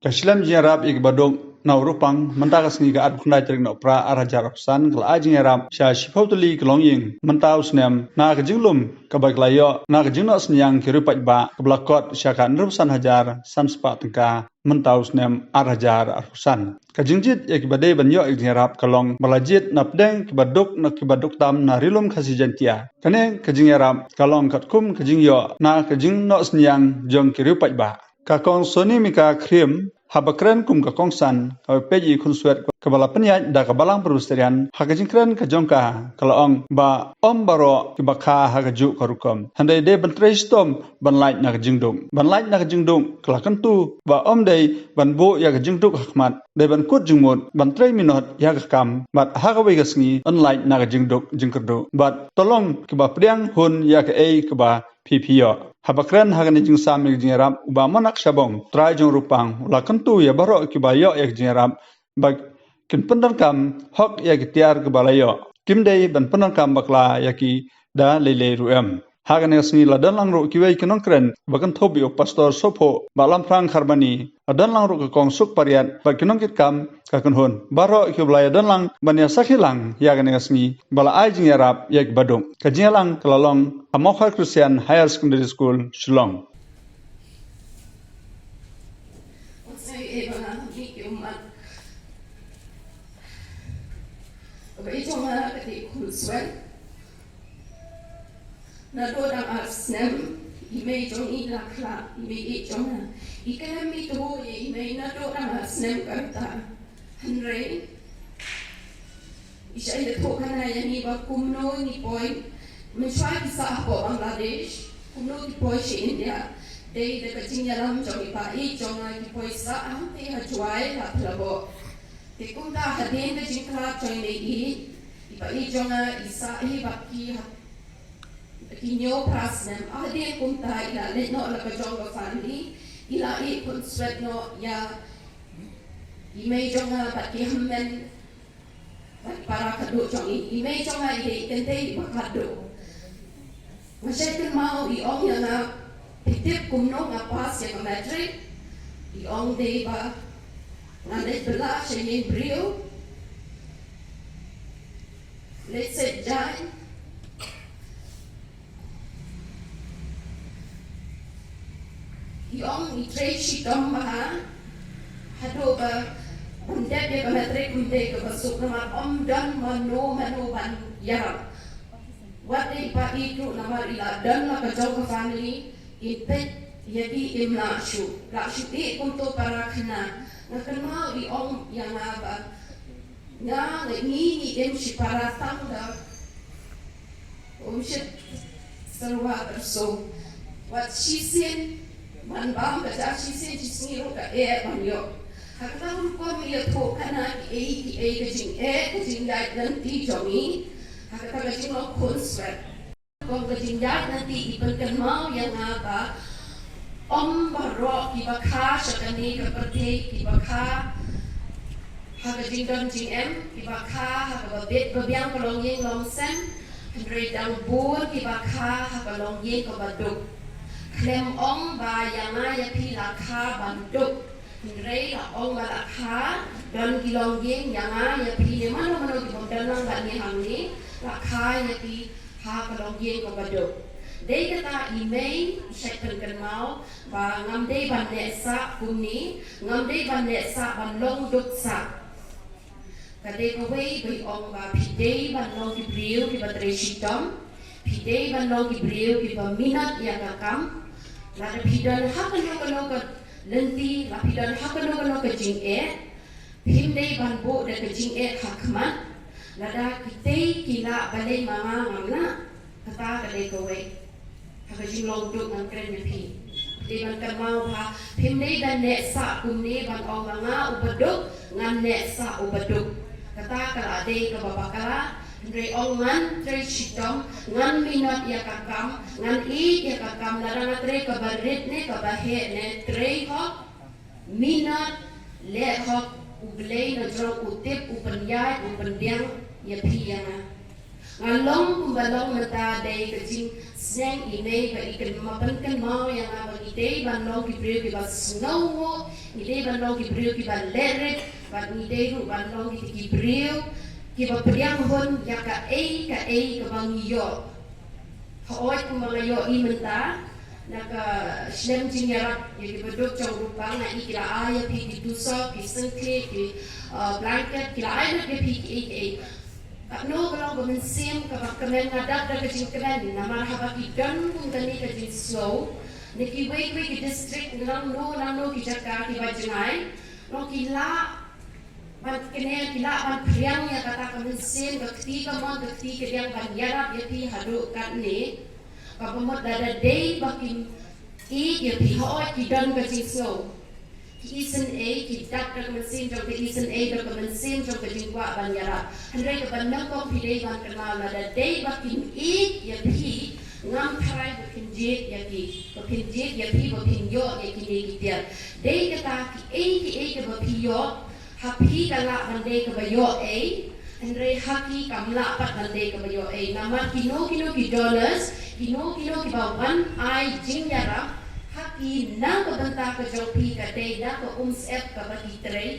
Kasilam jingarap ik badok na urupang mentakas ngi gaat khundai trik na pra arajar opsan kala jingarap sha shipautuli klongying mentaus nem na kajinglum kabaklayo na kajingno snyang kirupat ba kablakot sha kan rusan hajar samspa tengka mentaus nem arajar arhusan kajingjit ik badai banyo ik jingarap kalong balajit napdeng kibadok na kibadok tam na rilum khasijantia kane kajingarap kalong katkum kajingyo na kajingno snyang jong kirupat ba kakong soni mika krim habakren kum kakong san peji kun suet kabala penyaj da kabalang perusterian hakajingkren kajongka kalaong ba baro kibakha hakaju karukom handai de bentrei stom banlait na kajingdung kalakantu ba dei banbo ya kajingduk hakmat de ban kut jingmut bantrei minot ya kakam bat hakawi gasngi unlait na kajingduk jingkerdu bat tolong kiba priang hun ya ke kiba PPO. Habakren hagani jing samik jingarap uba manak syabong trai jong rupang ula kentu ya baro kibayo ya jingarap bag kin pendan kam hok ya tiar kebalayo kimdei ban pendan kam bakla ya ki da lele ruem hagani asni ladan lang ru kiwei kinong kren bakan thobi pastor sopo balam prang kharbani adan lang ru kong suk pariat bag kinong kit kam kakun hon baro kiblaya dan lang banya sakhilang ya gani asni bala ai jingarap ya badung kajingalang kelalong Amokha Christian Higher Secondary School, Shillong. Mencari kisah Bangladesh, kemudian di Poisi India, dari dekat Jingalam jom ipai jom lagi Poisa, ampe hajuai lah pelabo. Tekum dah hadir ke Jingkla jom lagi, ipai jom isa baki kinyo prasnem. Hadir kumta ila letno la kajong family, ila pun sweatno ya imei jom baki hammen para kaduk jom imei jom ide kente bakaduk. Masyadong mau iong yang pitip kumno nga pas yang metric iong day ba ngalit bela siya yung brio let's say dyan iong i-trade shitong maha hado ba bundep ya ba metric bundep ka basok naman dan mano ban yarap What they itu nama ila dan la kajau family impet jadi imlashu untuk para kena kenal di om yang apa ni si para tangga shit serwa so what she said man bam baca she said sini ro ka banyo hakta ko mi to kana kajing dai nanti jomi Kata kajing lo konsep, kong kajing jat nanti ibankan mau yang apa, barok ibakha syakani keperti ibakha, hakajing don jing ibakha hakababit babiang kalongyeng longsen, hendrei dang bun ibakha hakalongyeng kabaduk, klem ba yang ya pilakha banduk. Hendrei la balakha don kilongyeng yang ya pi mana kibondalang bani hamni. Rakhai yati ha kalongyeng ko badok dei kata email second kenmau ba ngamdei ban sa kumni ngamdei ban sa ban long duk sa kade ko wei bai ong ba pidei ban long ki briu ki badre shitom pidei ban long ki briu ki ba minat ya kakam la da pidan hakano ka lenti la pidan hakano ka jing himdei ban bo da ka jing hakmat Lada kita kila balai mama ngamna kata kadai kowe hakajing longduk ngan kren pi di ban kamau ha pimnei dan neksa kumni ban ong manga ubaduk ngan neksa ubaduk kata kala ade ka babakala ndre ong ngan tre shitong ngan minat ya kakam ngan ya kakam larang tre ka barit ne ka bahe ne tre hok minat le hok ublei na jong utip upenyai upendiang ya piyana ngalong kumbalong mata day kajing sneng ine ba ikan mapankan mau yang abang ide banong kibriu ki ba snow ide banong kibriu ki ba leret ba ide ru banong ki kibriu ki ba priang hon ya ka ka bang yo hoy kumangayo imenta naka shlem jinyarak ki bedok chong rupang na ikira aya pi ki duso ki sengkle ki blanket ki aya ki pi ki no kalau kemensim kemen ngadak dari kecil kemen nama habaki dan pun tani kecil slow niki wake ki district nang no ki Jakarta ki bajengai no kila ban kene kila ban priang ya kata kemensim ketika yang banyarak ya pi hadu kan ni kapamot dada day bakin ya pi hoy ki dan kecil slow Isen A ki dak dak mesin jom ke isen A dak mesin jom ke jingwa banyara handai ke bandang ko pidai ban kenal ada day bakin ya pi ngam parai bakin jet ya pi bakin yo ya ki day dia day kata ki A ke bakin yo happy kala bandai ke bayo A handai haki kamla pat bandai ke bayo A nama kino ki dollars kino ki bawan I jingyara haki nang kebentak ke jopi ke day dak ke ums F ke bagi tray